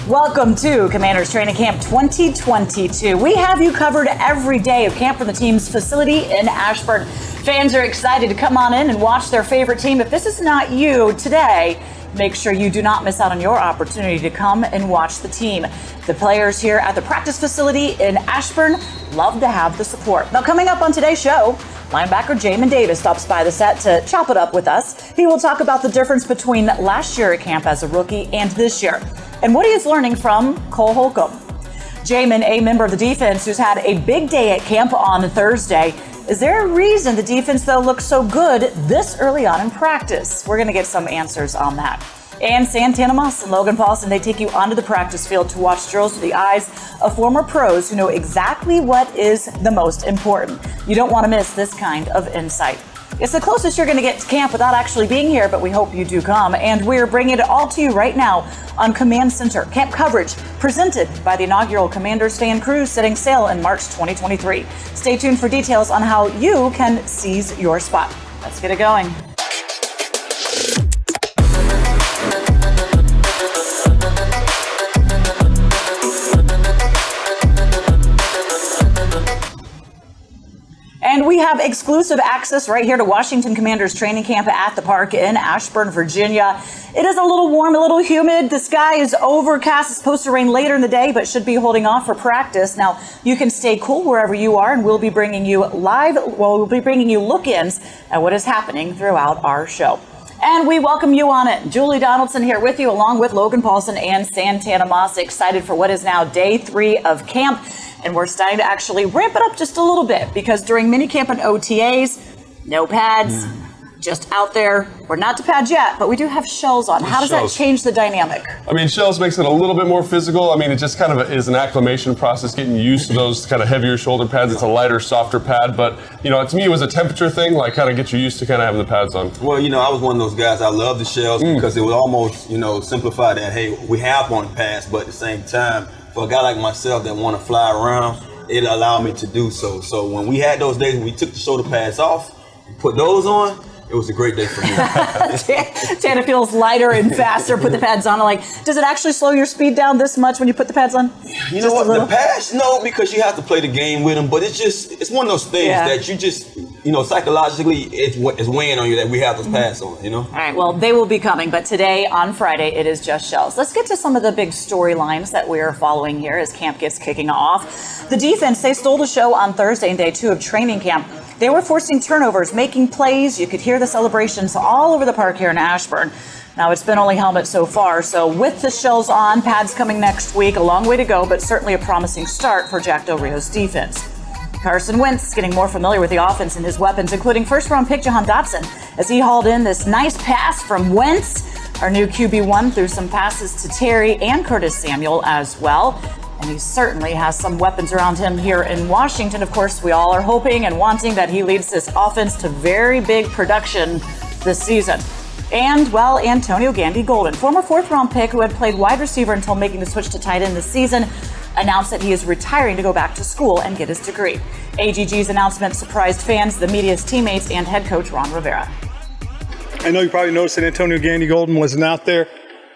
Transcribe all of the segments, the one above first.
Welcome to Commanders Training Camp 2022. We have you covered every day of camp from the team's facility in Ashburn. Fans are excited to come on in and watch their favorite team. If this is not you today, make sure you do not miss out on your opportunity to come and watch the team. The players here at the practice facility in Ashburn love to have the support. Now, coming up on today's show, linebacker Jamin Davis stops by the set to chop it up with us. He will talk about the difference between last year at camp as a rookie and this year, and what he is learning from Cole Holcomb. Jamin, a member of the defense who's had a big day at camp on Thursday. Is there a reason the defense, though, looks so good this early on in practice? We're going to get some answers on that. And Santana Moss and Logan Paulson, they take you onto the practice field to watch drills through the eyes of former pros who know exactly what is the most important. You don't want to miss this kind of insight. It's the closest you're going to get to camp without actually being here, but we hope you do come. And we're bringing it all to you right now on Command Center. Camp coverage presented by the inaugural Commanders fan cruise setting sail in March 2023. Stay tuned for details on how you can seize your spot. Let's get it going. And we have exclusive access right here to Washington Commanders training camp at the park in Ashburn, Virginia. It is a little warm, a little humid. The sky is overcast. It's supposed to rain later in the day, but should be holding off for practice. Now, you can stay cool wherever you are, and we'll be bringing you look-ins at what is happening throughout our show. And we welcome you on it. Julie Donaldson here with you, along with Logan Paulson and Santana Moss, excited for what is now day 3 of camp. And we're starting to actually ramp it up just a little bit because during minicamp and OTAs, no pads, just out there. We're not to pads yet, but we do have shells on. How does that change the dynamic? I mean, shells makes it a little bit more physical. I mean, it just kind of is an acclimation process, getting used to those kind of heavier shoulder pads. It's a lighter, softer pad. But, you know, to me, it was a temperature thing, like kind of get you used to kind of having the pads on. Well, you know, I was one of those guys. I love the shells because it would almost, you know, simplify that, hey, we have one pass, but at the same time, for a guy like myself that want to fly around, it allowed me to do so. So when we had those days when we took the shoulder pads off, put those on, it was a great day for me. Tana feels lighter and faster, put the pads on. Like, does it actually slow your speed down this much when you put the pads on? You know what, the pads, no, because you have to play the game with them, but it's one of those things that you just, you know, psychologically, it's weighing on you that we have those pads on, you know? All right, well, they will be coming, but today, on Friday, it is just shells. Let's get to some of the big storylines that we are following here as camp gets kicking off. The defense, they stole the show on Thursday in day 2 of training camp. They were forcing turnovers, making plays. You could hear the celebrations all over the park here in Ashburn. Now, it's been only helmet so far, so with the shells on, pads coming next week, a long way to go, but certainly a promising start for Jack Del Rio's defense. Carson Wentz getting more familiar with the offense and his weapons, including first-round pick Jahan Dotson, as he hauled in this nice pass from Wentz. Our new QB1 threw some passes to Terry and Curtis Samuel as well. And he certainly has some weapons around him here in Washington. Of course, we all are hoping and wanting that he leads this offense to very big production this season. And, well, Antonio Gandy Golden, former 4th-round pick who had played wide receiver until making the switch to tight end this season, announced that he is retiring to go back to school and get his degree. AGG's announcement surprised fans, the media's teammates, and head coach Ron Rivera. I know you probably noticed that Antonio Gandy Golden wasn't out there.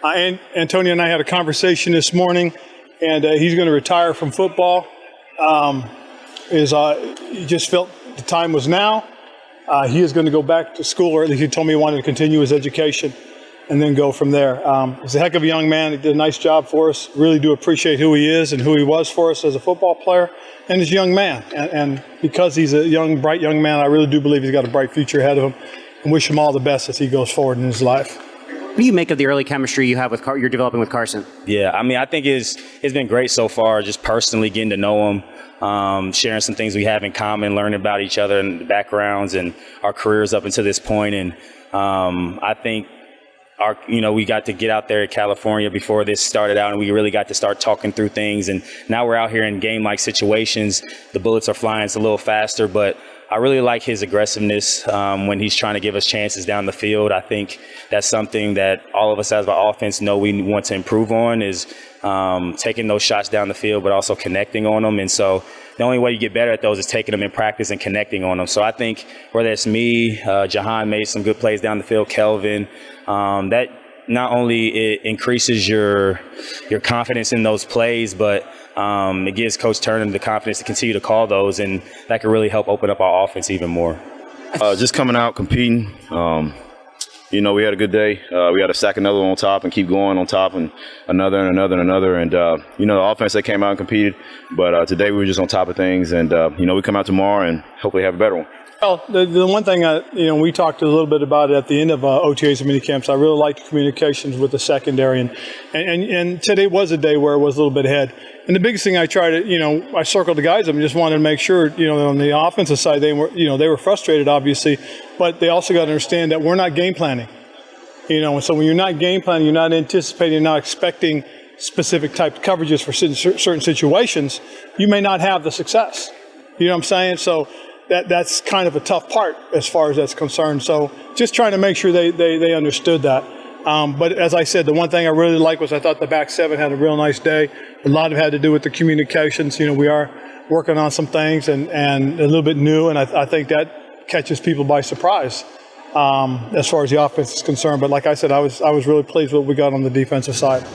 Antonio and I had a conversation this morning, and he's going to retire from football. He just felt the time was now. He is going to go back to school, or at least he told me he wanted to continue his education and then go from there. He's a heck of a young man. He did a nice job for us. Really do appreciate who he is and who he was for us as a football player and as a young man. And because he's a young, bright young man, I really do believe he's got a bright future ahead of him, and wish him all the best as he goes forward in his life. What do you make of the early chemistry you have with you're developing with Carson? Yeah, I mean, I think it's been great so far, just personally getting to know him, sharing some things we have in common, learning about each other and the backgrounds and our careers up until this point. And I think we got to get out there in California before this started out, and we really got to start talking through things. And now we're out here in game-like situations. The bullets are flying. It's a little faster, but I really like his aggressiveness when he's trying to give us chances down the field. I think that's something that all of us as an offense know we want to improve on is taking those shots down the field, but also connecting on them. And so the only way you get better at those is taking them in practice and connecting on them. So I think whether it's me, Jahan made some good plays down the field, Kelvin, that not only it increases your confidence in those plays, but it gives Coach Turner the confidence to continue to call those, and that can really help open up our offense even more. Just coming out, competing. We had a good day. We had to sack another one on top and keep going on top, and another and another and another. And, the offense, they came out and competed. But today we were just on top of things. And, we come out tomorrow and hopefully have a better one. Well, the one thing, we talked a little bit about it at the end of OTAs and mini camps. I really liked the communications with the secondary. And today was a day where it was a little bit ahead. And the biggest thing I tried to, I circled the guys up and just wanted to make sure, on the offensive side, they were frustrated, obviously, but they also got to understand that we're not game planning. So when you're not game planning, you're not anticipating, you're not expecting specific type of coverages for certain situations, you may not have the success. You know what I'm saying? So that's kind of a tough part as far as that's concerned. So just trying to make sure they understood that. But as I said, the one thing I really liked was I thought the back seven had a real nice day. A lot of it had to do with the communications. We are working on some things and a little bit new, and I think that catches people by surprise as far as the offense is concerned. But like I said, I was really pleased with what we got on the defensive side.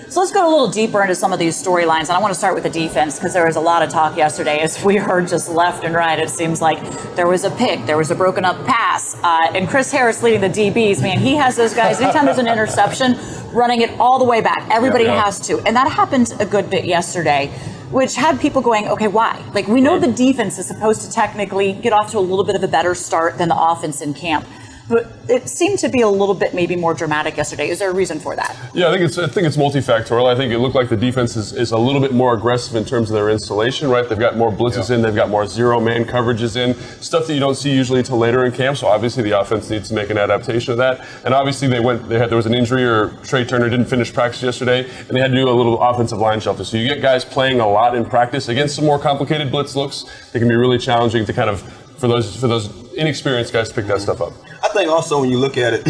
So let's go a little deeper into some of these storylines. And I want to start with the defense because there was a lot of talk yesterday, as we heard just left and right. It seems like there was a pick, there was a broken up pass. And Chris Harris leading the DBs, man, he has those guys. Anytime there's an interception, running it all the way back. Everybody has to. And that happened a good bit yesterday, which had people going, okay, why? Like, we know the defense is supposed to technically get off to a little bit of a better start than the offense in camp. But it seemed to be a little bit maybe more dramatic yesterday. Is there a reason for that? Yeah, I think it's multifactorial. I think it looked like the defense is a little bit more aggressive in terms of their installation, right? They've got more blitzes in, they've got more zero-man coverages in, stuff that you don't see usually until later in camp. So obviously the offense needs to make an adaptation of that. And obviously there was an injury, or Trey Turner didn't finish practice yesterday, and they had to do a little offensive line shelter. So you get guys playing a lot in practice against some more complicated blitz looks. It can be really challenging to kind of, for those inexperienced guys to pick that stuff up. I think also when you look at it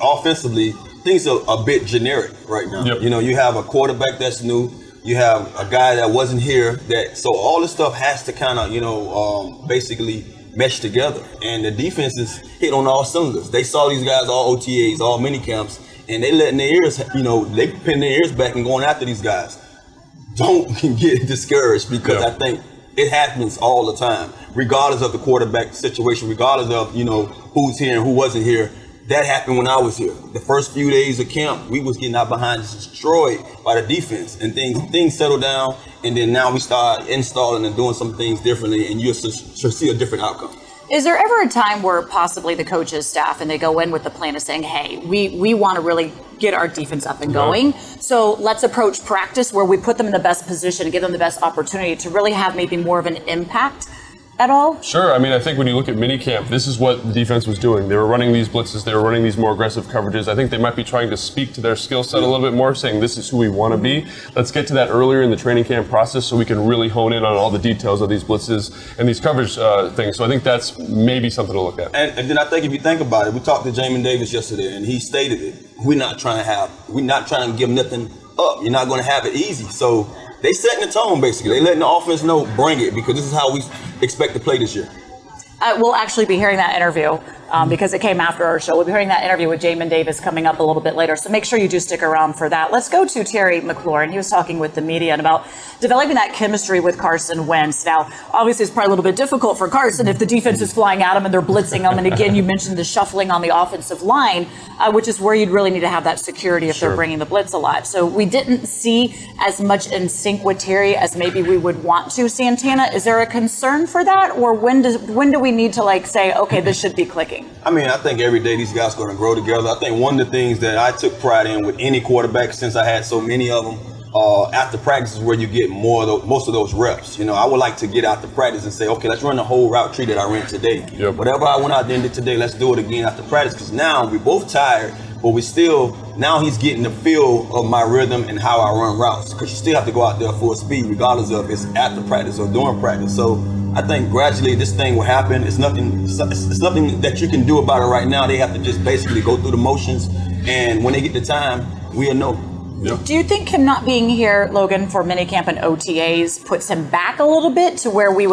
offensively, things are a bit generic right now. Yep. You have a quarterback that's new. You have a guy that wasn't here. So all this stuff has to kind of, basically mesh together. And the defense is hit on all cylinders. They saw these guys all OTAs, all mini camps, and they letting their ears, they pinning their ears back and going after these guys. Don't get discouraged because I think it happens all the time, regardless of the quarterback situation, regardless of, who's here and who wasn't here. That happened when I was here. The first few days of camp, we was getting out behind, destroyed by the defense, and things settled down, and then now we start installing and doing some things differently, and you'll see a different outcome. Is there ever a time where possibly the coaches, staff, and they go in with the plan of saying, hey, we want to really get our defense up and going, so let's approach practice where we put them in the best position and give them the best opportunity to really have maybe more of an impact at all? Sure. I mean, I think when you look at minicamp, this is what the defense was doing. They were running these blitzes. They were running these more aggressive coverages. I think they might be trying to speak to their skill set a little bit more, saying this is who we want to be. Let's get to that earlier in the training camp process so we can really hone in on all the details of these blitzes and these coverage things. So I think that's maybe something to look at. And then I think if you think about it, we talked to Jamin Davis yesterday, and he stated it. We're not trying to give nothing up. You're not going to have it easy. So they setting the tone, basically. They letting the offense know, bring it, because this is how we expect to play this year. We'll actually be hearing that interview because it came after our show. We'll be hearing that interview with Jamin Davis coming up a little bit later. So make sure you do stick around for that. Let's go to Terry McLaurin. He was talking with the media about developing that chemistry with Carson Wentz. Now, obviously, it's probably a little bit difficult for Carson if the defense is flying at him and they're blitzing him. And again, you mentioned the shuffling on the offensive line, which is where you'd really need to have that security if they're bringing the blitz alive. So we didn't see as much in sync with Terry as maybe we would want to, Santana. Is there a concern for that? Or when do we need to say, okay, this should be clicking? I mean, I think every day these guys are going to grow together. I think one of the things that I took pride in with any quarterback, since I had so many of them, after practice is where you get most of those reps. I would like to get out to practice and say, okay, let's run the whole route tree that I ran today. Yep. Whatever I went out there and did today, let's do it again after practice, because now we're both tired, but now he's getting the feel of my rhythm and how I run routes, because you still have to go out there full speed regardless of it's after practice or during practice. So I think gradually this thing will happen. It's nothing that you can do about it right now. They have to just basically go through the motions, and when they get the time, we'll know. Do you think him not being here, Logan, for minicamp and OTAs puts him back a little bit to where we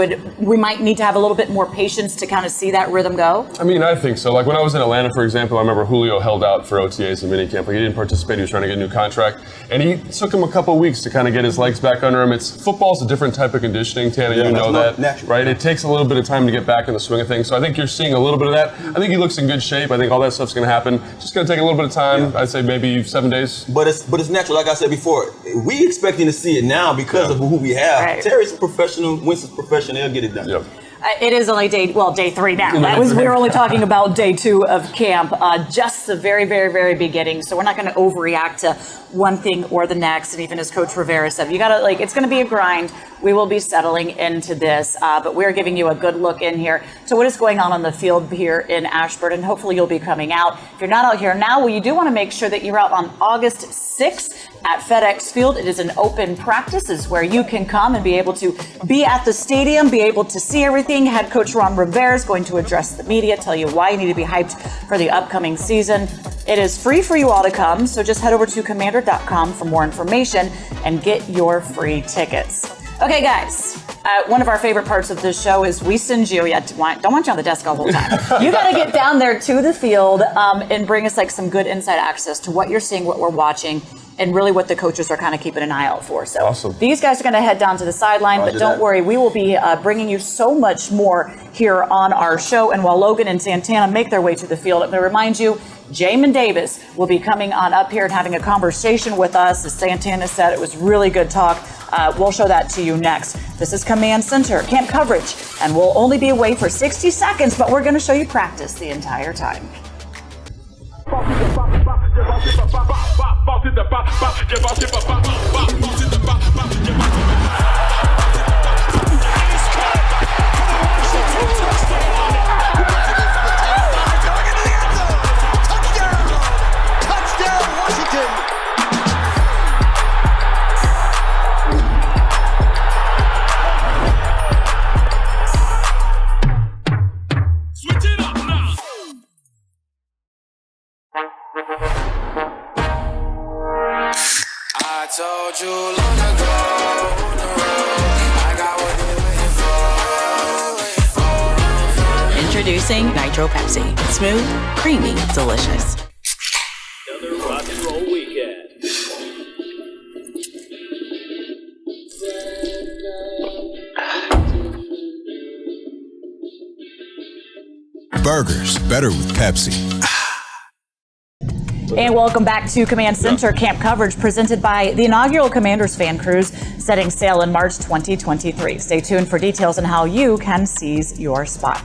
might need to have a little bit more patience to kind of see that rhythm go? I mean, I think so. Like when I was in Atlanta, for example, I remember Julio held out for OTAs and minicamp. Like he didn't participate. He was trying to get a new contract, and he took him a couple of weeks to kind of get his legs back under him. Football's a different type of conditioning, Tana. You know that, natural. right? It takes a little bit of time to get back in the swing of things. So I think you're seeing a little bit of that. I think he looks in good shape. I think all that stuff's going to happen. Just going to take a little bit of time. I'd say maybe 7 days. But it's natural, like I said before. We expecting to see it now because of who we have. Right. Terry's a professional, Winston's professional. They'll get it done. Yep. It is only day 3 now. We were only talking about day 2 of camp, just the very, very, very beginning. So we're not going to overreact to one thing or the next. And even as Coach Rivera said, you got to it's going to be a grind. We will be settling into this, but we're giving you a good look in here to what is going on the field here in Ashburn, and hopefully you'll be coming out. If you're not out here now, well, you do want to make sure that you're out on August 6th at FedEx Field. It is an open practice, is where you can come and be able to be at the stadium, be able to see everything. Head Coach Ron Rivera is going to address the media, tell you why you need to be hyped for the upcoming season. It is free for you all to come, so just head over to commander.com for more information and get your free tickets. Okay, guys, one of our favorite parts of this show is we send you, don't want you on the desk all the time. You got to get down there to the field and bring us some good inside access to what you're seeing, what we're watching, and really what the coaches are kind of keeping an eye out for. So awesome. These guys are going to head down to the sideline, but don't worry, we will be bringing you so much more here on our show. And while Logan and Santana make their way to the field, I'm going to remind you, Jamin Davis will be coming on up here and having a conversation with us. As Santana said, it was really good talk. We'll show that to you next. This is Command Center, camp coverage, and we'll only be away for 60 seconds, but we're going to show you practice the entire time. Told you long ago, on the road, I got what you're waiting for. Introducing Nitro Pepsi. Smooth, creamy, delicious. Another rock and roll weekend. Burgers, better with Pepsi. And welcome back to Command Center camp coverage presented by the inaugural Commanders Fan Cruise setting sail in March 2023. Stay tuned for details on how you can seize your spot.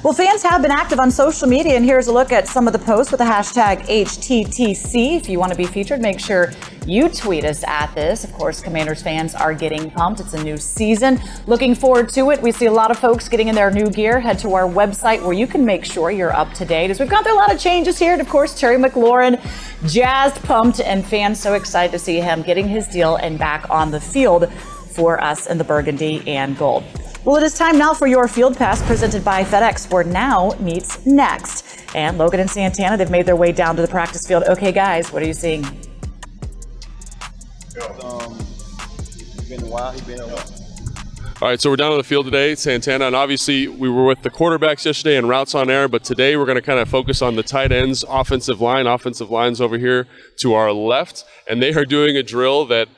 Well, fans have been active on social media, and here's a look at some of the posts with the hashtag HTTC. If you want to be featured, make sure you tweet us at this. Of course, Commanders fans are getting pumped. It's a new season. Looking forward to it. We see a lot of folks getting in their new gear. Head to our website where you can make sure you're up to date, as we've gone through a lot of changes here. And of course, Terry McLaurin, jazzed, pumped, and fans so excited to see him getting his deal and back on the field for us in the burgundy and gold. Well, it is time now for your Field Pass presented by FedEx, where now meets next. And Logan and Santana, they've made their way down to the practice field. Okay, guys, what are you seeing? Been a while. All right, so we're down on the field today, Santana, and obviously we were with the quarterbacks yesterday and routes on air, but today we're going to kind of focus on the tight ends, offensive line's over here to our left, and they are doing a drill that,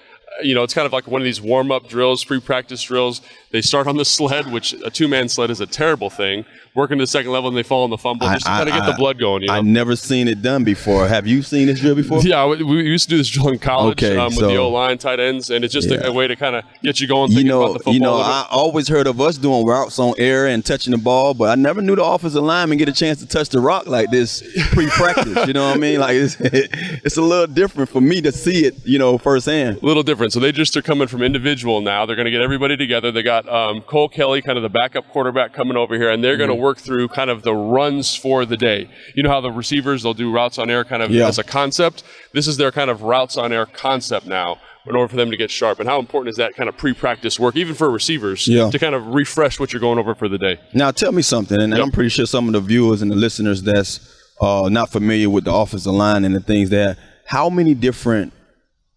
it's kind of like one of these warm-up drills, pre-practice drills. They start on the sled, which a two-man sled is a terrible thing. Working to the second level, and they fall on the fumble just to kind of get the blood going. I've never seen it done before. Have you seen this drill before? Yeah, we used to do this drill in college with the O-line, tight ends, and it's just a way to kind of get you going, thinking about the football. I always heard of us doing routes on air and touching the ball, but I never knew the offensive lineman get a chance to touch the rock like this pre-practice. You know what I mean? Like it's a little different for me to see it, firsthand. A little different. So they just are coming from individual now. They're going to get everybody together. They got Cole Kelly, kind of the backup quarterback, coming over here, and they're going to work through kind of the runs for the day. You know how the receivers, they'll do routes on air kind of as a concept? This is their kind of routes on air concept now in order for them to get sharp. And how important is that kind of pre-practice work, even for receivers, to kind of refresh what you're going over for the day? Now, tell me something, and I'm pretty sure some of the viewers and the listeners that's not familiar with the offensive line and the things there, how many different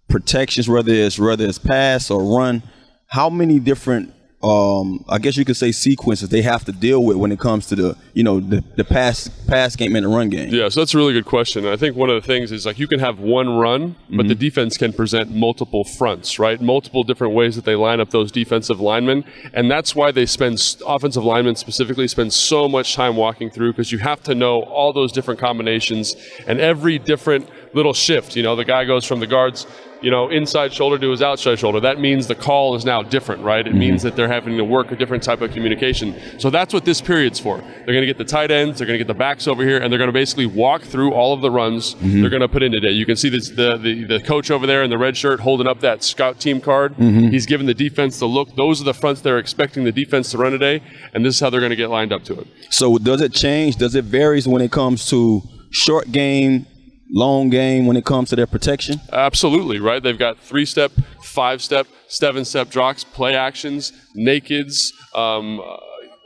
protections, whether it's pass or run, how many different I guess you could say sequences they have to deal with when it comes to the pass game and the run game? Yeah, so that's a really good question. And I think one of the things is like you can have one run, but the defense can present multiple fronts, right? Multiple different ways that they line up those defensive linemen. And that's why they offensive linemen specifically spend so much time walking through, because you have to know all those different combinations and every different little shift. The guy goes from the guards inside shoulder to his outside shoulder. That means the call is now different, right? It means that they're having to work a different type of communication. So that's what this period's for. They're going to get the tight ends, they're going to get the backs over here, and they're going to basically walk through all of the runs they're going to put in today. You can see this, the coach over there in the red shirt holding up that scout team card. He's giving the defense the look. Those are the fronts they're expecting the defense to run today, and this is how they're going to get lined up to it. So does it change? Does it vary when it comes to short game, long game, when it comes to their protection? Absolutely, right? They've got 3-step, 5-step, 7-step drops, play actions, nakeds,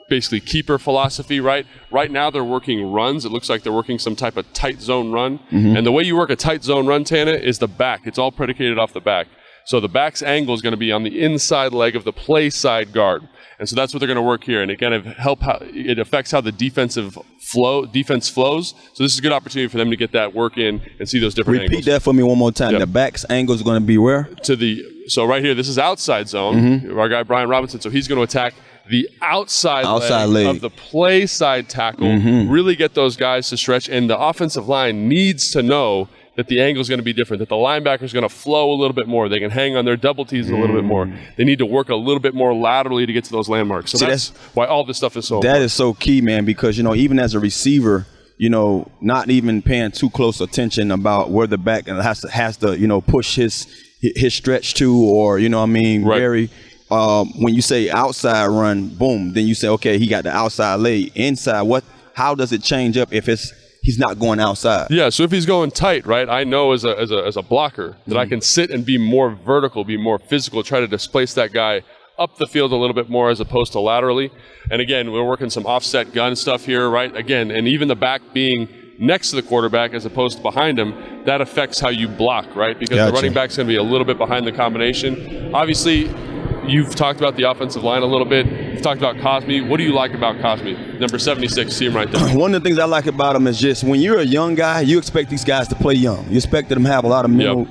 basically keeper philosophy, right? Right now they're working runs. It looks like they're working some type of tight zone run. And the way you work a tight zone run, Tana, is the back. It's all predicated off the back. So the back's angle is going to be on the inside leg of the play side guard. And so that's what they're going to work here. And it kind of it affects how the defense flows. So this is a good opportunity for them to get that work in and see those different angles. Repeat that for me one more time. Yep. The back's angle is going to be where? So right here, this is outside zone. Our guy Brian Robinson. So he's going to attack the outside leg of the play side tackle. Really get those guys to stretch. And the offensive line needs to know that the angle is going to be different, that the linebacker is going to flow a little bit more. They can hang on their double T's a little bit more. They need to work a little bit more laterally to get to those landmarks. So that's why all this stuff is so important. That is so key, man, because, even as a receiver, not even paying too close attention about where the back has to push his stretch to, or, Right. very when you say outside run, boom, then you say, okay, he got the outside leg. Inside, how does it change up if he's not going outside? Yeah, so if he's going tight, right, I know as a blocker that I can sit and be more vertical, be more physical, try to displace that guy up the field a little bit more as opposed to laterally. And again, we're working some offset gun stuff here, right? Again, and even the back being next to the quarterback as opposed to behind him, that affects how you block, right? Because the running back's going to be a little bit behind the combination. Obviously, you've talked about the offensive line a little bit. You've talked about Cosme. What do you like about Cosme? Number 76, see him right there. One of the things I like about him is just when you're a young guy, you expect these guys to play young. You expect them to have a lot of mental,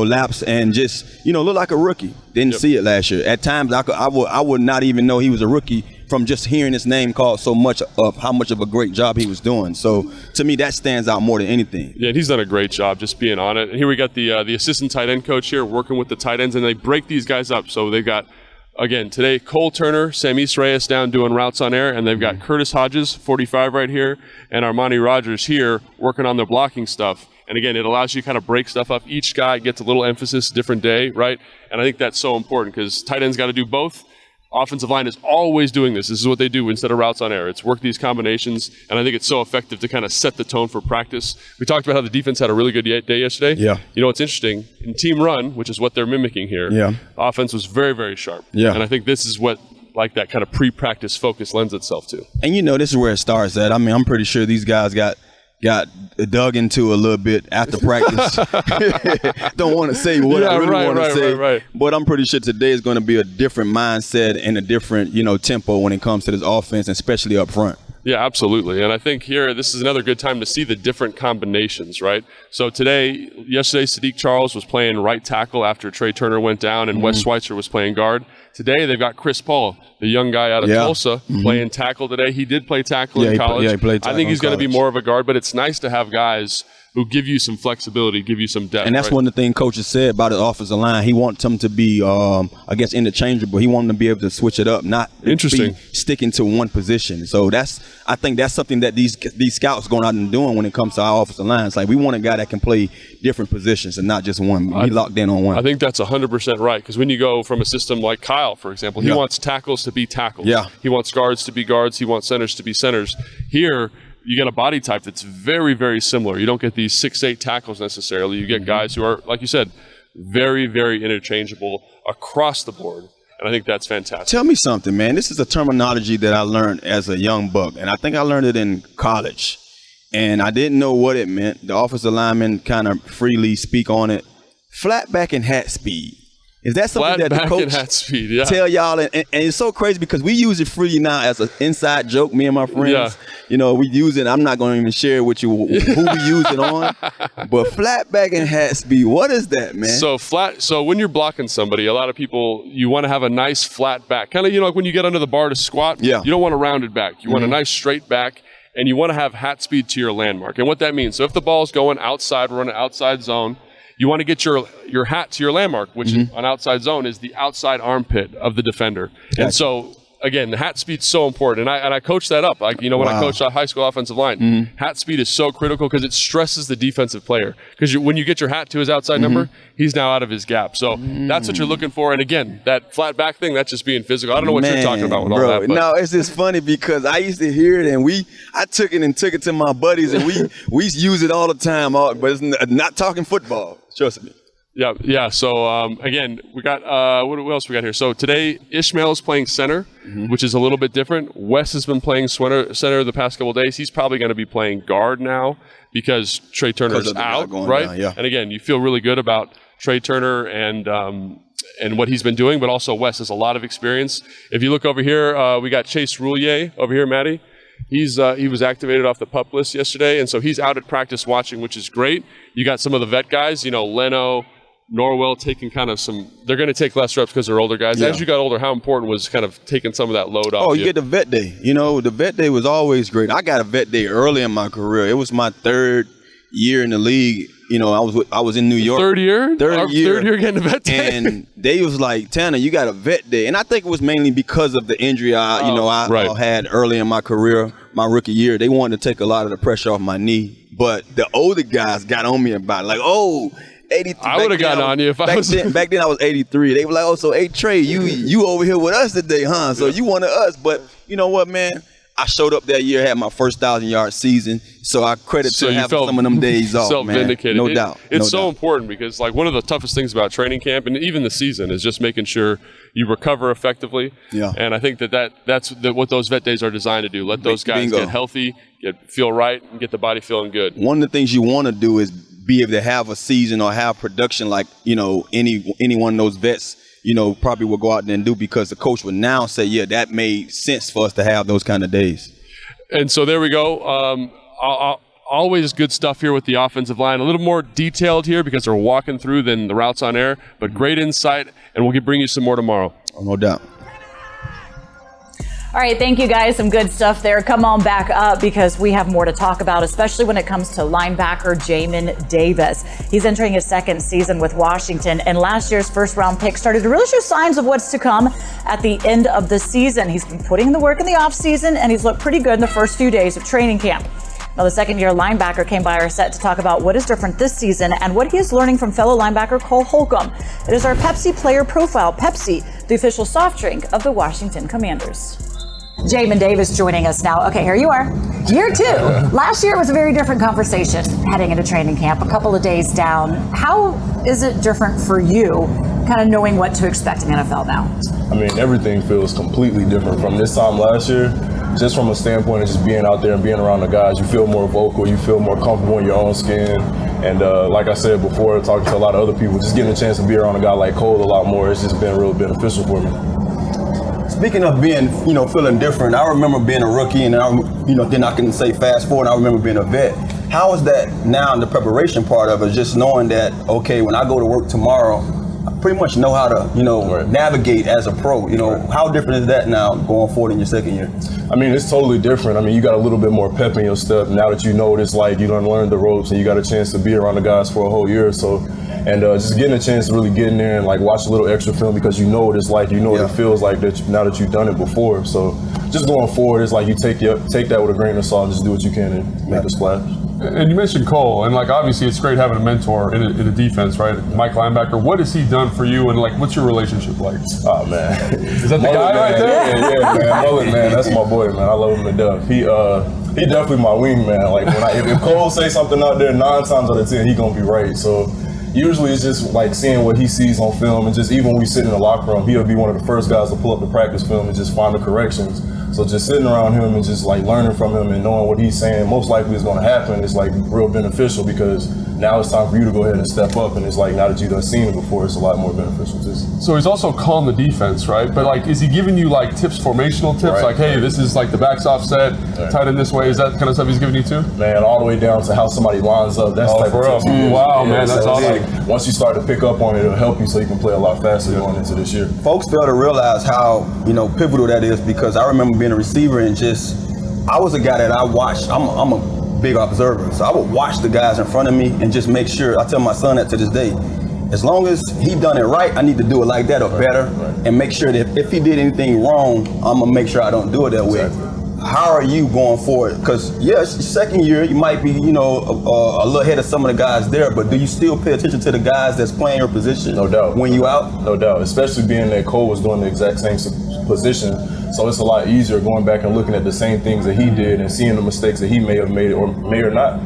laps and just, look like a rookie. Didn't see it last year. At times, I would not even know he was a rookie from just hearing his name called so much of how much of a great job he was doing. So to me, that stands out more than anything. Yeah, he's done a great job just being on it. And here we got the assistant tight end coach here working with the tight ends, and they break these guys up. So they've got, again, today, Cole Turner, Samis Reyes down doing routes on air, and they've got Curtis Hodges, 45 right here, and Armani Rogers here working on their blocking stuff. And again, it allows you to kind of break stuff up. Each guy gets a little emphasis, different day, right? And I think that's so important because tight ends got to do both. Offensive line is always doing this. This is what they do instead of routes on air. It's work these combinations, and I think it's so effective to kind of set the tone for practice. We talked about how the defense had a really good day yesterday. Yeah. What's interesting? In team run, which is what they're mimicking here, offense was very, very sharp. Yeah. And I think this is what that kind of pre-practice focus lends itself to. And this is where it starts at. I mean, I'm pretty sure these guys got dug into a little bit after practice. Don't want to say what I really want to say, right. But I'm pretty sure today is going to be a different mindset and a different, tempo when it comes to this offense, especially up front. Yeah, absolutely. And I think here, this is another good time to see the different combinations, right? So yesterday, Sadiq Charles was playing right tackle after Trey Turner went down and Wes Schweitzer was playing guard. Today, they've got Chris Paul, the young guy out of Tulsa, playing tackle today. He did play tackle in college. He played tackle. I think he's going to be more of a guard, but it's nice to have guys who give you some flexibility, give you some depth. And that's one of the things coaches said about his offensive line. He wants them to be, interchangeable. He wants them to be able to switch it up, not be sticking to one position. So I think that's something that these scouts going out and doing when it comes to our offensive line. It's like we want a guy that can play different positions and not just one. Be locked in on one. I think that's 100% right, because when you go from a system like Kyle, for example, he wants tackles to be tackles. Yeah. He wants guards to be guards. He wants centers to be centers. Here, you get a body type that's very, very similar. You don't get these 6'8" tackles necessarily. You get guys who are, like you said, very, very interchangeable across the board. And I think that's fantastic. Tell me something, man. This is a terminology that I learned as a young buck, and I think I learned it in college. And I didn't know what it meant. The offensive linemen kind of freely speak on it. flat back and hat speed. Is that something Flat that the back coach and hat speed, yeah. tell y'all? And it's so crazy because we use it freely now as an inside joke, me and my friends. Yeah. You know, we use it. I'm not going to even share with you who we use it on. But flat back and hat speed, what is that, man? So when you're blocking somebody, a lot of people, you want to have a nice flat back. Kind of, like when you get under the bar to squat, Yeah. you don't want a rounded back. You want a nice straight back, and you want to have hat speed to your landmark. And what that means, so if the ball's going outside, we're in an outside zone, you want to get your hat to your landmark, which on outside zone is the outside armpit of the defender. Gotcha. And so, again, the hat speed's so important. And I coach that up. Like, when I coached a high school offensive line, hat speed is so critical because it stresses the defensive player. Because when you get your hat to his outside number, he's now out of his gap. So that's what you're looking for. And again, that flat back thing, that's just being physical. I don't know what you're talking about with all that. But. No, it's just funny because I used to hear it and I took it to my buddies and we use it all the time, but it's not talking football. Trust me. Yeah. So again, we got what else we got here? So today, Ishmael is playing center, which is a little bit different. Wes has been playing center the past couple of days. He's probably going to be playing guard now because Trey Turner's out, right? Down, yeah. And again, you feel really good about Trey Turner and what he's been doing, but also Wes has a lot of experience. If you look over here, we got Chase Roulier over here, Maddie. He was activated off the PUP list yesterday, and so he's out at practice watching, which is great. You got some of the vet guys, Leno, Norwell taking kind of they're going to take less reps because they're older guys. Yeah. As you got older, how important was kind of taking some of that load off you get the vet day. The vet day was always great. I got a vet day early in my career. It was my third year in the league. I was in New York. Third year? Third year getting a vet day? And they was like, Tanner, you got a vet day. And I think it was mainly because of the injury I had early in my career, my rookie year. They wanted to take a lot of the pressure off my knee. But the older guys got on me about it. 83. I would have gotten on you if I was. Back then I was 83. They were like, so hey, Trey, you over here with us today, huh? So you one of us. But you know what, man? I showed up that year, had my first 1,000-yard season, so I credit to having some of them days off, self-vindicated. Man. No doubt. It's so important because, one of the toughest things about training camp and even the season is just making sure you recover effectively. Yeah. And I think that's what those vet days are designed to do. Let those guys get healthy, feel right, and get the body feeling good. One of the things you want to do is be able to have a season or have production like, any one of those vets probably will go out there and do because the coach would now say, yeah, that made sense for us to have those kind of days. And so there we go. Always good stuff here with the offensive line. A little more detailed here because they're walking through than the routes on air, but great insight, and we'll bring you some more tomorrow. Oh, no doubt. All right, thank you guys. Some good stuff there. Come on back up because we have more to talk about, especially when it comes to linebacker Jamin Davis. He's entering his second season with Washington, and last year's first-round pick started to really show signs of what's to come at the end of the season. He's been putting in the work in the offseason, and he's looked pretty good in the first few days of training camp. Now, the second-year linebacker came by our set to talk about what is different this season and what he is learning from fellow linebacker Cole Holcomb. It is our Pepsi player profile. Pepsi, the official soft drink of the Washington Commanders. Jamin Davis joining us now. Okay, here you are. Year 2. Last year was a very different conversation heading into training camp, a couple of days down. How is it different for you, kind of knowing what to expect in the NFL now? I mean, everything feels completely different from this time last year. Just from a standpoint of just being out there and being around the guys, you feel more vocal, you feel more comfortable in your own skin. And like I said before, talking to a lot of other people, just getting a chance to be around a guy like Cole a lot more, it's just been real beneficial for me. Speaking of being, feeling different, I remember being a rookie and, then I can say fast forward, I remember being a vet. How is that now in the preparation part of it, just knowing that, okay, when I go to work tomorrow, I pretty much know how to, navigate as a pro. How different is that now going forward in your second year? I mean, it's totally different. I mean, you got a little bit more pep in your step now that you know what it's like. You done learned the ropes and you got a chance to be around the guys for a whole year or so. And just getting a chance to really get in there and watch a little extra film because you know what it's like, what it feels like now that you've done it before. So just going forward, it's you take that with a grain of salt and just do what you can and make a splash. And you mentioned Cole, and obviously it's great having a mentor in a defense, right? Mike linebacker, what has he done for you, and what's your relationship like? Oh man, is that the guy right there? Yeah, man, Mullet, man, that's my boy, man. I love him to death. He definitely my wingman. If Cole say something out there, 9 times out of 10 he gonna be right. So usually it's just seeing what he sees on film, and just even when we sit in the locker room, he'll be one of the first guys to pull up the practice film and just find the corrections. So just sitting around him and just learning from him and knowing what he's saying most likely is going to happen is real beneficial because now it's time for you to go ahead and step up. And it's like, now that you've done seen it before, it's a lot more beneficial to you. So he's also calling the defense, right? But like, is he giving you like tips, formational tips? Right. Like, hey, this is like the back's offset, tight end this way. Is that kind of stuff he's giving you too? Man, all the way down to how somebody lines up. That's the type of tips. Wow, man, that's so awesome. like, once you start to pick up on it, it'll help you so you can play a lot faster going into this year. Folks fail to realize how, pivotal that is, because I remember being a receiver and I was a guy that I watched. I'm a big observer, so I would watch the guys in front of me and just make sure. I tell my son that to this day. As long as he done it right, I need to do it like that or better, and make sure that if he did anything wrong, I'm gonna make sure I don't do it that way. How are you going forward? Because it's your second year, you might be, a little ahead of some of the guys there, but do you still pay attention to the guys that's playing your position? No doubt. When you out? No doubt, especially being that Cole was doing the exact same position. So it's a lot easier going back and looking at the same things that he did and seeing the mistakes that he may have made or may or not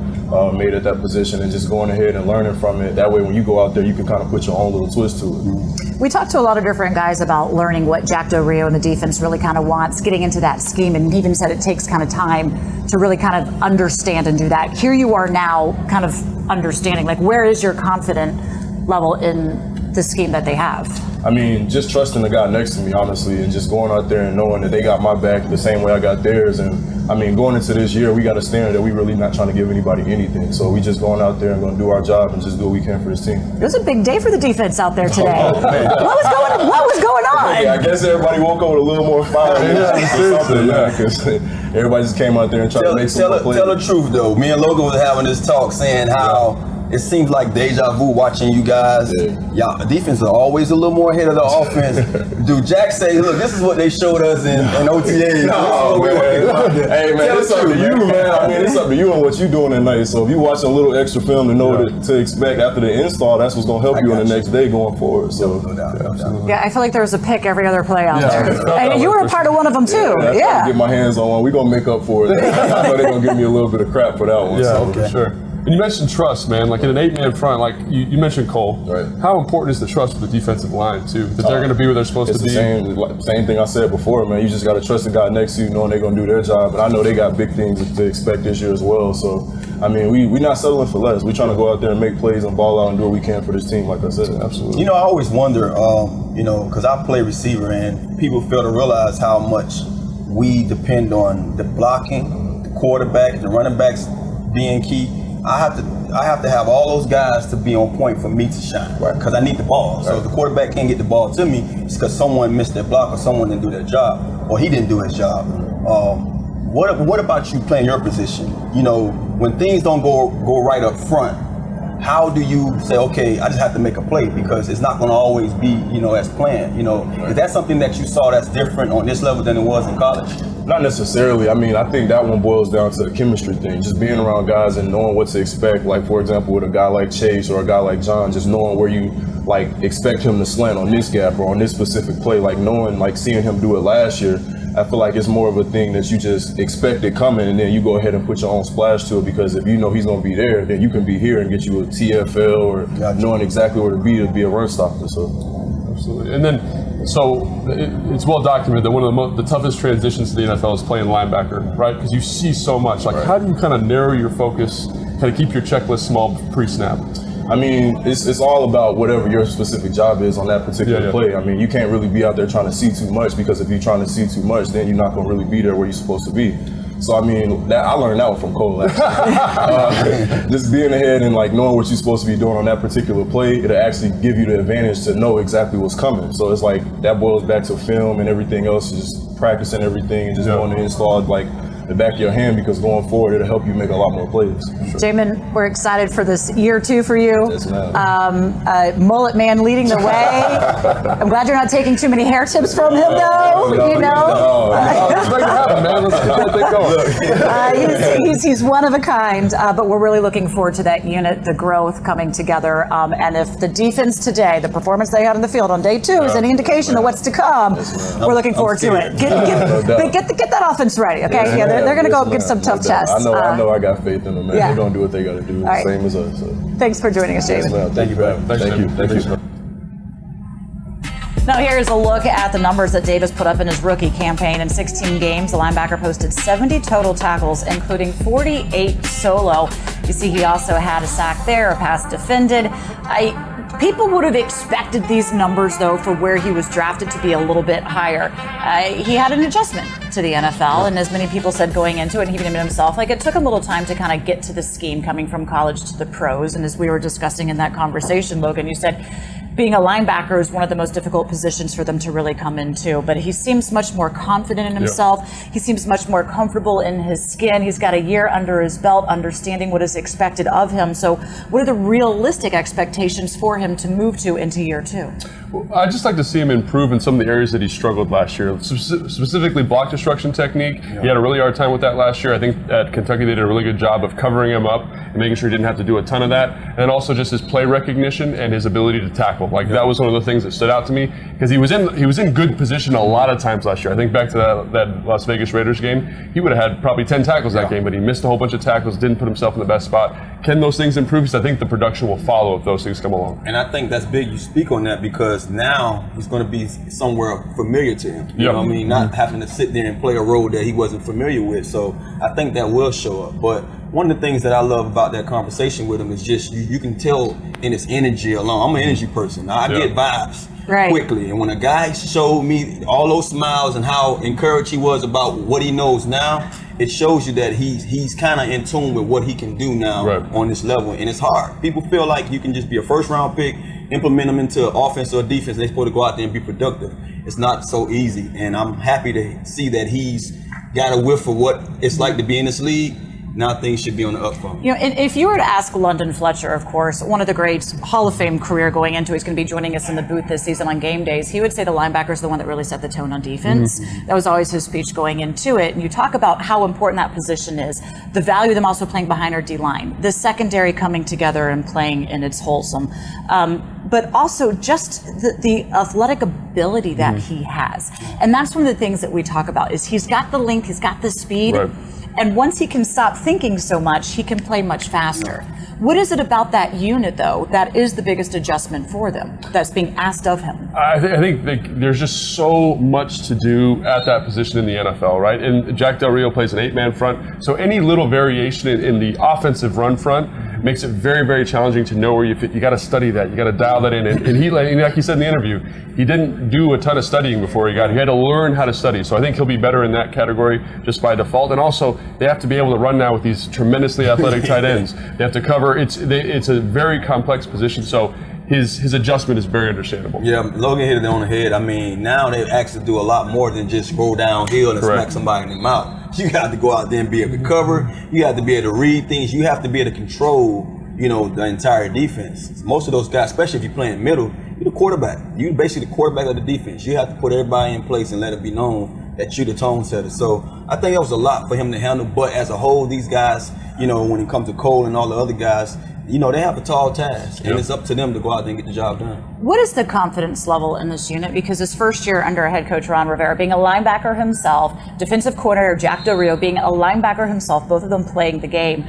made at that position, and just going ahead and learning from it. That way, when you go out there, you can kind of put your own little twist to it. We talked to a lot of different guys about learning what Jack Del Rio and the defense really kind of wants, getting into that scheme, and he even said it takes kind of time to really kind of understand and do that. Here you are now kind of understanding, like, where is your confident level in the scheme that they have? I mean, just trusting the guy next to me, honestly, and just going out there and knowing that they got my back the same way I got theirs. And I mean, going into this year, we got a standard that we really not trying to give anybody anything. So we just going out there and going to do our job and just do what we can for this team. It was a big day for the defense out there today. What was going on? Yeah, I guess everybody woke up with a little more fire. Because everybody just came out there and tried to make some plays. Tell the truth, though. Me and Logan was having this talk saying how it seems like deja vu watching you guys. Y'all, the defense are always a little more ahead of the offense. Do Jack say, look, this is what they showed us in OTA? No, man. Hey, man, it's up to you, man. I mean, it's up to you and what you're doing tonight. So if you watch a little extra film to know what to expect after the install, that's what's going to help you on the next day going forward. So, Yeah, I feel like there was a pick every other play out there. And you were a part of one of them, too. Yeah. Get my hands on one. We're going to make up for it. I know they're going to give me a little bit of crap for that one. Yeah, so. for sure. And you mentioned trust, man. Like in an 8-man front, like you mentioned Cole. Right. How important is the trust with the defensive line too? That they're going to be where they're supposed to be. It's the same thing I said before, man. You just got to trust the guy next to you, knowing they're going to do their job. And I know they got big things to expect this year as well. So, I mean, we're not settling for less. We're trying to go out there and make plays and ball out and do what we can for this team, like I said. Absolutely. I always wonder, because I play receiver and people fail to realize how much we depend on the blocking, the quarterback, the running backs being key. I have to have all those guys to be on point for me to shine, right? Because I need the ball. Right. So if the quarterback can't get the ball to me, it's because someone missed their block or someone didn't do their job, or he didn't do his job. What about you playing your position? When things don't go right up front, how do you say, okay, I just have to make a play because it's not going to always be, as planned? Is that something that you saw that's different on this level than it was in college? Not necessarily. I mean, I think that one boils down to a chemistry thing. Just being around guys and knowing what to expect. Like, for example, with a guy like Chase or a guy like John, just knowing where you, expect him to slant on this gap or on this specific play. Seeing him do it last year, I feel like it's more of a thing that you just expect it coming, and then you go ahead and put your own splash to it, because if you know he's going to be there, then you can be here and get you a TFL or knowing exactly where to be a run stopper. So, absolutely. And then, it's well documented that one of the toughest transitions to the NFL is playing linebacker, right? Because you see so much. How do you kind of narrow your focus, kind of keep your checklist small pre-snap? I mean, it's all about whatever your specific job is on that particular play. I mean, you can't really be out there trying to see too much, because if you're trying to see too much, then you're not going to really be there where you're supposed to be. So, I mean, I learned that one from Cole, actually. Just being ahead and knowing what you're supposed to be doing on that particular play, it'll actually give you the advantage to know exactly what's coming. So it's that boils back to film and everything else, just practicing everything and just going to install the back of your hand, because going forward, it'll help you make a lot more plays. Sure. Jamin, we're excited for this year 2 for you. Yes, ma'am. Mullet man leading the way. I'm glad you're not taking too many hair tips from him, though. Let's make it happen, man. Let's get that thing going. He's one of a kind, but we're really looking forward to that unit, the growth coming together. And if the defense today, the performance they had on the field on day 2 is any indication of what's to come, we're looking forward to it. Get that offense ready, okay? Yeah, they're going to go get some tough tests. I know I got faith in them, man. They're going to do what they got to do, same as us. So. Thanks for joining us, Jamin. Thank you, man. Thank you. Now here's a look at the numbers that Davis put up in his rookie campaign. In 16 games, the linebacker posted 70 total tackles, including 48 solo. You see he also had a sack there, a pass defended. People would have expected these numbers, though, for where he was drafted to be a little bit higher. He had an adjustment to the NFL, and as many people said going into it, and even himself, like it took him a little time to kind of get to the scheme coming from college to the pros. And as we were discussing in that conversation, Logan, you said being a linebacker is one of the most difficult positions for them to really come into. But he seems much more confident in himself. Yeah. He seems much more comfortable in his skin. He's got a year under his belt, understanding what is expected of him. So what are the realistic expectations for him to move to into year 2? Well, I'd just like to see him improve in some of the areas that he struggled last year, specifically block destruction technique. Yeah. He had a really hard time with that last year. I think at Kentucky they did a really good job of covering him up and making sure he didn't have to do a ton of that. And also just his play recognition and his ability to tackle. Like that was one of the things that stood out to me because he was in good position a lot of times last year. I think back to that Las Vegas Raiders game, he would have had probably 10 tackles that game, but he missed a whole bunch of tackles, didn't put himself in the best spot. Can those things improve? Because I think the production will follow if those things come along. And I think that's big you speak on that because now he's going to be somewhere familiar to him. You know what I mean? Not having to sit there and play a role that he wasn't familiar with. So I think that will show up. But one of the things that I love about that conversation with him is just you can tell in his energy alone. I'm an energy person. I get vibes quickly. And when a guy showed me all those smiles and how encouraged he was about what he knows now, it shows you that he's kind of in tune with what he can do now on this level. And it's hard. People feel like you can just be a first round pick, implement them into offense or defense, and they're supposed to go out there and be productive. It's not so easy. And I'm happy to see that he's got a whiff of what it's like to be in this league. Now things should be on the up front. You know, and if you were to ask London Fletcher, of course, one of the greats, Hall of Fame career going into, he's going to be joining us in the booth this season on game days. He would say the linebacker's the one that really set the tone on defense. Mm-hmm. That was always his speech going into it. And you talk about how important that position is, the value of them also playing behind our D-line, the secondary coming together and playing in its wholesome. But also just the athletic ability that he has. And that's one of the things that we talk about is he's got the length, he's got the speed. Right. And once he can stop thinking so much, he can play much faster. What is it about that unit, though, that is the biggest adjustment for them that's being asked of him? I think there's just so much to do at that position in the NFL, right? And Jack Del Rio plays an 8-man front, so any little variation in the offensive run front makes it very, very challenging to know where you fit. You got to study that. You got to dial that in. And he, like he said in the interview, he didn't do a ton of studying before he got here. He had to learn how to study. So I think he'll be better in that category just by default. And also, they have to be able to run now with these tremendously athletic tight ends. They have to cover. It's a very complex position. So his adjustment is very understandable. Yeah, Logan hit it on the head. I mean, now they actually do a lot more than just go downhill and smack somebody in the mouth. You got to go out there and be able to cover. You have to be able to read things. You have to be able to control, the entire defense. Most of those guys, especially if you're playing middle, you're the quarterback. You're basically the quarterback of the defense. You have to put everybody in place and let it be known that you're the tone setter. So I think that was a lot for him to handle. But as a whole, these guys, when it comes to Cole and all the other guys, they have a tall task, and it's up to them to go out there and get the job done. What is the confidence level in this unit? Because his first year under head coach Ron Rivera, being a linebacker himself, defensive coordinator Jack Del Rio being a linebacker himself, both of them playing the game.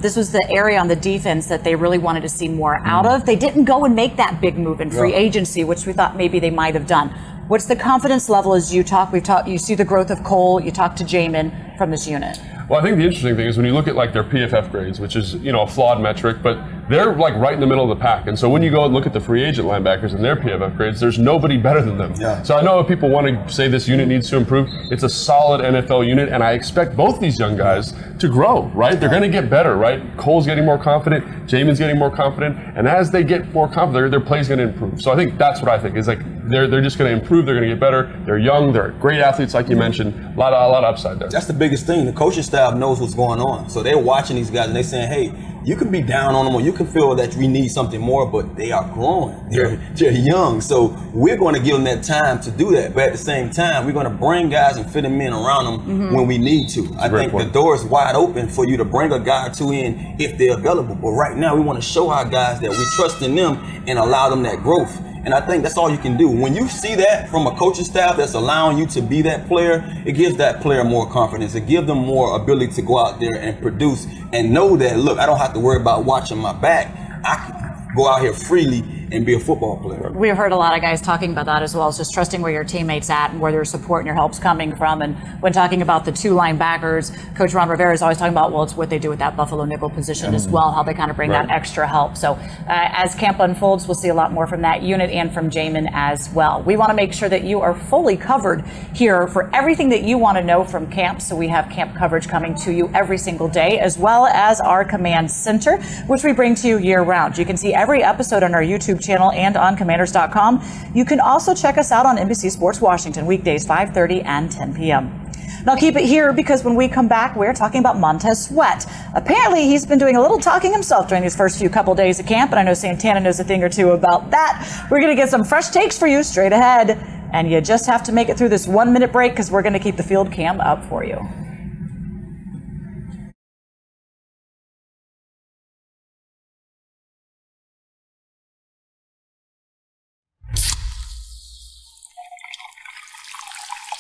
This was the area on the defense that they really wanted to see more out of. They didn't go and make that big move in free agency, which we thought maybe they might have done. What's the confidence level as you talk? You see the growth of Cole, you talk to Jamin from this unit. Well, I think the interesting thing is when you look at their PFF grades, which is a flawed metric, but they're right in the middle of the pack. And so when you go and look at the free agent linebackers and their PFF grades, there's nobody better than them. Yeah. So I know if people want to say this unit needs to improve, it's a solid NFL unit, and I expect both these young guys to grow, right? They're going to get better, right? Cole's getting more confident, Jamin's getting more confident, and as they get more confident, their play's going to improve. So I think that's what I think is they're just going to improve, they're going to get better, they're young, they're great athletes like you mentioned, a lot of upside there. That's the biggest thing. The coaching staff knows what's going on. So they're watching these guys and they're saying, hey, you can be down on them or you can feel that we need something more, but they are growing. They're young. So we're going to give them that time to do that. But at the same time, we're going to bring guys and fit them in around them when we need to. I think the door is wide open for you to bring a guy or two in if they're available. But right now, we want to show our guys that we trust in them and allow them that growth. And I think that's all you can do. When you see that from a coaching staff that's allowing you to be that player, it gives that player more confidence. It gives them more ability to go out there and produce and know that, look, I don't have to worry about watching my back. I can go out here freely and be a football player. We've heard a lot of guys talking about that as well, as just trusting where your teammates at and where their support and your help's coming from. And when talking about the two linebackers, Coach Ron Rivera is always talking about, well, it's what they do with that Buffalo nickel position as well, how they kind of bring that extra help. So as camp unfolds, we'll see a lot more from that unit and from Jamin as well. We want to make sure that you are fully covered here for everything that you want to know from camp. So we have camp coverage coming to you every single day, as well as our command center, which we bring to you year round. You can see every episode on our YouTube channel and on commanders.com. You can also check us out on NBC Sports Washington weekdays 5:30 and 10 p.m. Now keep it here, because when we come back, we're talking about Montez Sweat. Apparently, he's been doing a little talking himself during these first few couple days of camp, and I know Santana knows a thing or two about that. We're going to get some fresh takes for you straight ahead, and you just have to make it through this 1 minute break, because we're going to keep the field cam up for you.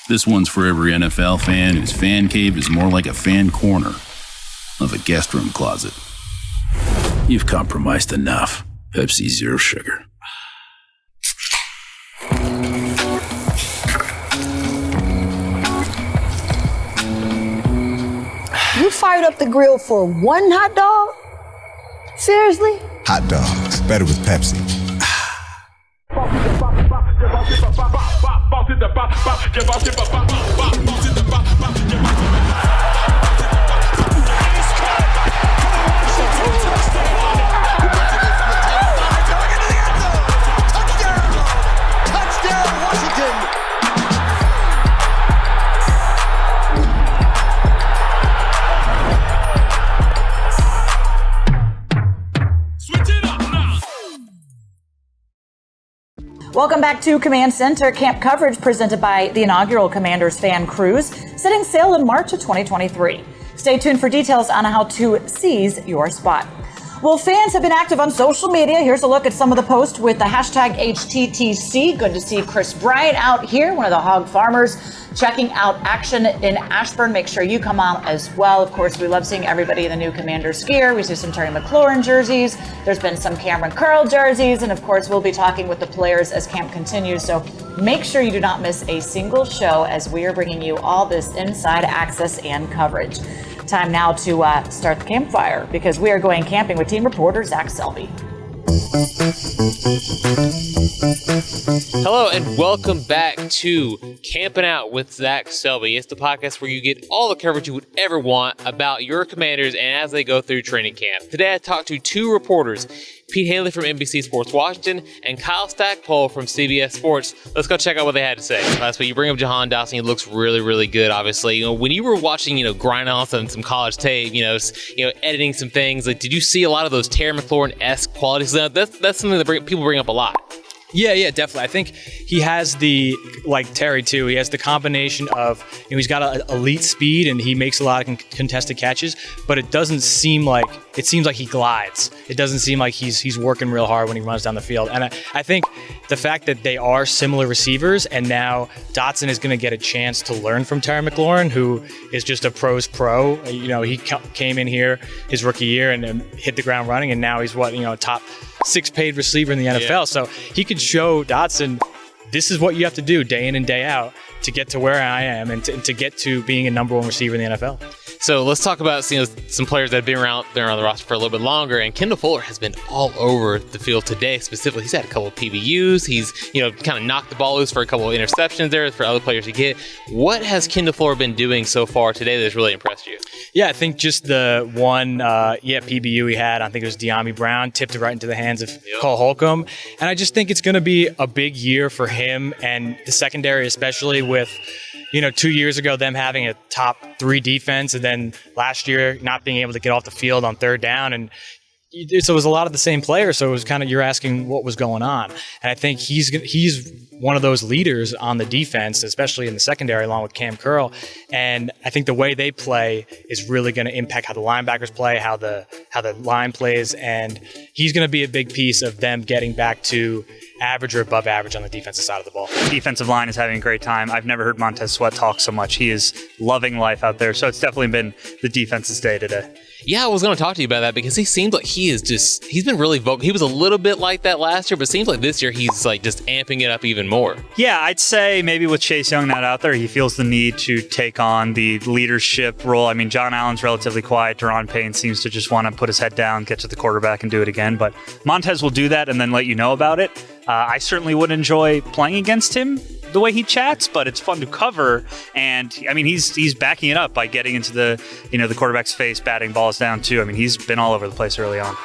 This one's for every NFL fan whose fan cave is more like a fan corner of a guest room closet. You've compromised enough. Pepsi Zero Sugar. You fired up the grill for one hot dog? Seriously? Hot dogs, better with Pepsi. Touchdown, Washington! Welcome back to Command Center. Camp coverage presented by the inaugural Commanders Fan Cruise, setting sail in March of 2023. Stay tuned for details on how to seize your spot. Well, fans have been active on social media. Here's a look at some of the posts with the hashtag HTTC. Good to see Chris Bryant out here, one of the hog farmers, checking out action in Ashburn. Make sure you come out as well. Of course, we love seeing everybody in the new Commanders gear. We see some Terry McLaurin jerseys. There's been some Cameron Curl jerseys. And of course, we'll be talking with the players as camp continues. So make sure you do not miss a single show as we are bringing you all this inside access and coverage. Time now to start the campfire, because we are going camping with team reporter Zach Selby. Hello and welcome back to Camping Out with Zach Selby. It's the podcast where you get all the coverage you would ever want about your Commanders and as they go through training camp. Today I talked to two reporters, Pete Hanley from NBC Sports Washington and Kyle Stackpole from CBS Sports. Let's go check out what they had to say. Last week, you bring up Jahan Dotson. He looks really, really good, obviously. You know, when you were watching, grind on some college tape, editing some things, like, did you see a lot of those Terry McLaurin-esque qualities? That's something that people bring up a lot. Yeah, definitely. I think he has like Terry too, he has the combination of, he's got an elite speed and he makes a lot of contested catches, but it seems like he glides. It doesn't seem like he's working real hard when he runs down the field. And I think the fact that they are similar receivers, and now Dotson is going to get a chance to learn from Terry McLaurin, who is just a pro's pro. He came in here his rookie year and hit the ground running, and now he's top 6 paid receiver in the NFL. Yeah. So he could show Dotson, this is what you have to do day in and day out to get to where I am and to get to being a number 1 receiver in the NFL. So let's talk about some players that have been around the roster for a little bit longer. And Kendall Fuller has been all over the field today. Specifically, he's had a couple of PBUs. He's kind of knocked the ball loose for a couple of interceptions there for other players to get. What has Kendall Fuller been doing so far today that has really impressed you? Yeah, I think just the one PBU he had, I think it was De'Ami Brown, tipped it right into the hands of Cole Holcomb. And I just think it's going to be a big year for him and the secondary, especially with 2 years ago, them having a top 3 defense, and then last year not being able to get off the field on third down. And so it was a lot of the same players. So it was kind of, you're asking what was going on. And I think he's one of those leaders on the defense, especially in the secondary, along with Cam Curl. And I think the way they play is really going to impact how the linebackers play, how the line plays. And he's going to be a big piece of them getting back to average or above average on the defensive side of the ball. Defensive line is having a great time. I've never heard Montez Sweat talk so much. He is loving life out there. So it's definitely been the defense's day today. Yeah, I was going to talk to you about that because he seems like he's been really vocal. He was a little bit like that last year, but it seems like this year he's like just amping it up even more. Yeah, I'd say maybe with Chase Young not out there, he feels the need to take on the leadership role. I mean, John Allen's relatively quiet. Deron Payne seems to just want to put his head down, get to the quarterback and do it again. But Montez will do that and then let you know about it. I certainly would enjoy playing against him the way he chats, but it's fun to cover. And I mean, he's backing it up by getting into the quarterback's face, batting balls down too. I mean, he's been all over the place early on.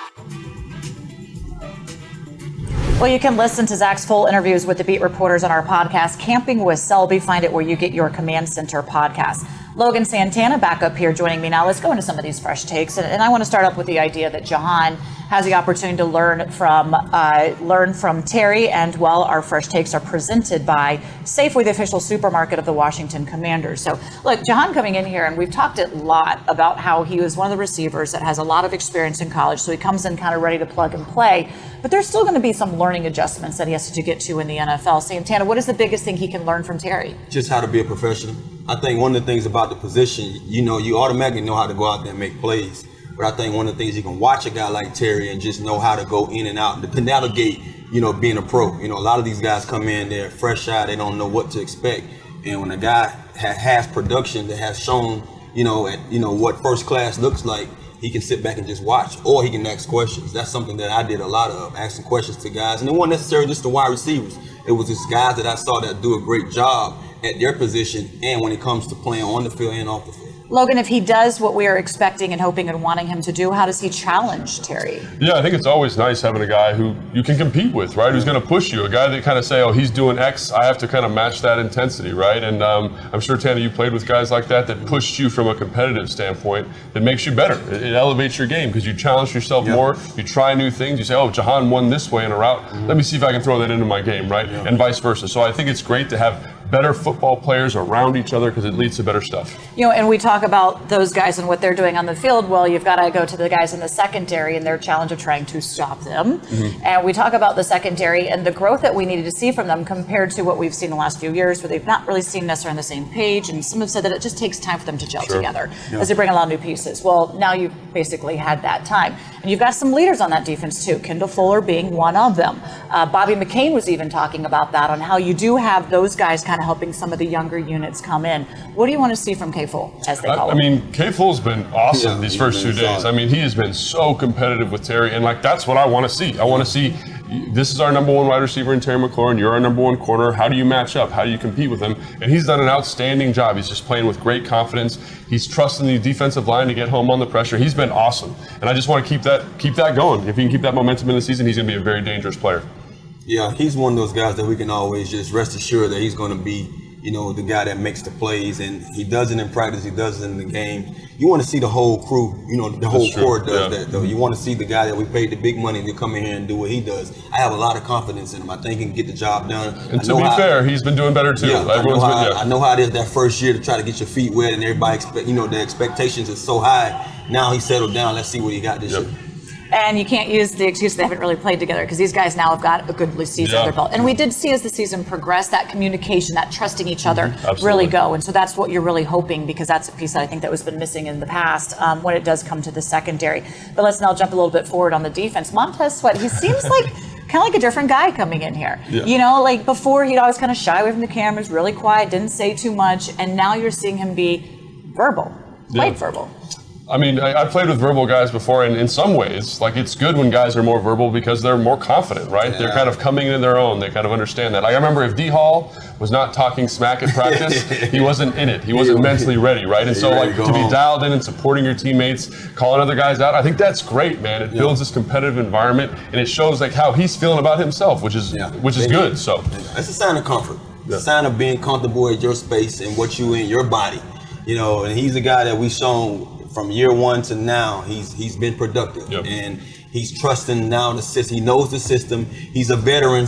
Well, you can listen to Zach's full interviews with the beat reporters on our podcast, Camping with Selby. Find it where you get your Command Center podcast. Logan Santana back up here joining me now. Let's go into some of these fresh takes. And I want to start up with the idea that Jahan has the opportunity to learn from Terry. And while our fresh takes are presented by Safeway, the official supermarket of the Washington Commanders. So look, Jahan coming in here, and we've talked a lot about how he was one of the receivers that has a lot of experience in college. So he comes in kind of ready to plug and play. But there's still going to be some learning adjustments that he has to get to in the NFL. Santana, what is the biggest thing he can learn from Terry? Just how to be a professional. I think one of the things about the position, you automatically know how to go out there and make plays. But I think one of the things you can watch a guy like Terry and just know how to go in and out, to navigate, being a pro. A lot of these guys come in, they're fresh out, they don't know what to expect. And when a guy has production that has shown, what first class looks like, he can sit back and just watch, or he can ask questions. That's something that I did a lot of, asking questions to guys. And it wasn't necessarily just the wide receivers. It was just guys that I saw that do a great job at their position, and when it comes to playing on the field and off the field. Logan, if he does what we are expecting and hoping and wanting him to do, how does he challenge Terry? Yeah, I think it's always nice having a guy who you can compete with, right? Who's going to push you. A guy that kind of say, oh, he's doing X, I have to kind of match that intensity, right? And I'm sure, Tana, you played with guys like that pushed you from a competitive standpoint, that makes you better. It elevates your game because you challenge yourself more. You try new things. You say, oh, Jahan won this way in a route. Let me see if I can throw that into my game, right? And vice versa. So I think it's great to have better football players around each other because it leads to better stuff. And we talk about those guys and what they're doing on the field. Well, you've got to go to the guys in the secondary and their challenge of trying to stop them. And we talk about the secondary and the growth that we needed to see from them compared to what we've seen the last few years, where they've not really seen necessarily on the same page. And some have said that it just takes time for them to gel together as they bring a lot of new pieces. Well, now you've basically had that time. And you've got some leaders on that defense too, Kendall Fuller being one of them. Bobby McCain was even talking about that, on how you do have those guys kind of helping some of the younger units come in. What do you want to see from K-Full, as they call him? I mean, K-Full's been awesome these first 2 days. I mean, he has been so competitive with Terry, and that's what I want to see. I want to see, this is our number one wide receiver in Terry McLaurin, you're our number one corner. How do you match up? How do you compete with him? And he's done an outstanding job. He's just playing with great confidence. He's trusting the defensive line to get home on the pressure. He's been awesome. And I just want to keep that going. If he can keep that momentum in the season, he's going to be a very dangerous player. Yeah, he's one of those guys that we can always just rest assured that he's going to be, the guy that makes the plays, and he does it in practice, he does it in the game. You want to see the whole crew, the whole core does that, though. You want to see the guy that we paid the big money to come in here and do what he does. I have a lot of confidence in him. I think he can get the job done. And to be fair, he's been doing better too. Yeah, I know how it is that first year to try to get your feet wet, and everybody the expectations is so high. Now he settled down. Let's see what he got this year. And you can't use the excuse they haven't really played together, because these guys now have got a good season under their belt. And we did see, as the season progressed, that communication, that trusting each other really go. And so that's what you're really hoping, because that's a piece that I think that was been missing in the past when it does come to the secondary. But let's now jump a little bit forward on the defense. Montez Sweat, he seems kind of like a different guy coming in here. Before he'd always kind of shy away from the cameras, really quiet, didn't say too much. And now you're seeing him be verbal, quite verbal. I mean, I played with verbal guys before, and in some ways, it's good when guys are more verbal because they're more confident, right? Yeah. They're kind of coming into their own. They kind of understand that. I remember if D. Hall was not talking smack at practice, he wasn't in it. He wasn't mentally ready, right? And so, to be dialed in and supporting your teammates, calling other guys out, I think that's great, man. It builds this competitive environment, and it shows how he's feeling about himself, which is good. So it's a sign of comfort. It's a sign of being comfortable at your space and what you in your body, And he's a guy that we've shown. From year one to now, he's been productive, and he's trusting now the system. He knows the system. He's a veteran,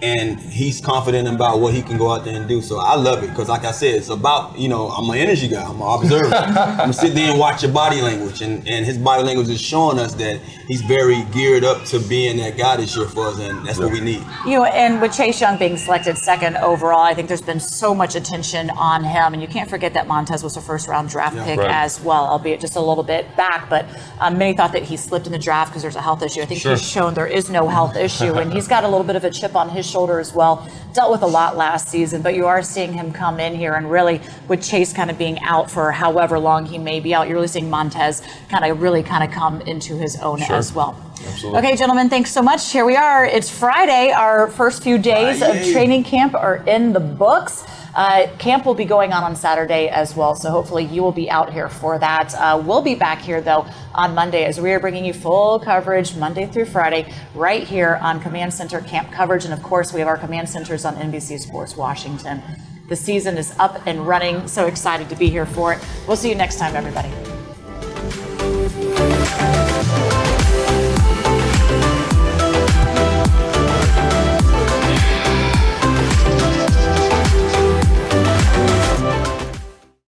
and he's confident about what he can go out there and do. So I love it because, like I said, it's about, I'm an energy guy. I'm an observer. I'm gonna sit there and watch your body language, and his body language is showing us that he's very geared up to being that guy this year for us, and that's what we need. And with Chase Young being selected second overall, I think there's been so much attention on him, and you can't forget that Montez was a first-round draft pick as well, albeit just a little bit back. But many thought that he slipped in the draft because there's a health issue. I think he's shown there is no health issue, and he's got a little bit of a chip on his shoulder as well. Dealt with a lot last season, but you are seeing him come in here, and really with Chase kind of being out for however long he may be out, you're really seeing Montez kind of come into his own as well. Absolutely. Okay, gentlemen, thanks so much. Here we are. It's Friday. Our first few days of training camp are in the books. Camp will be going on Saturday as well, so hopefully you will be out here for that. We'll be back here, though, on Monday as we are bringing you full coverage Monday through Friday right here on Command Center Camp coverage. And, of course, we have our Command Centers on NBC Sports Washington. The season is up and running. So excited to be here for it. We'll see you next time, everybody.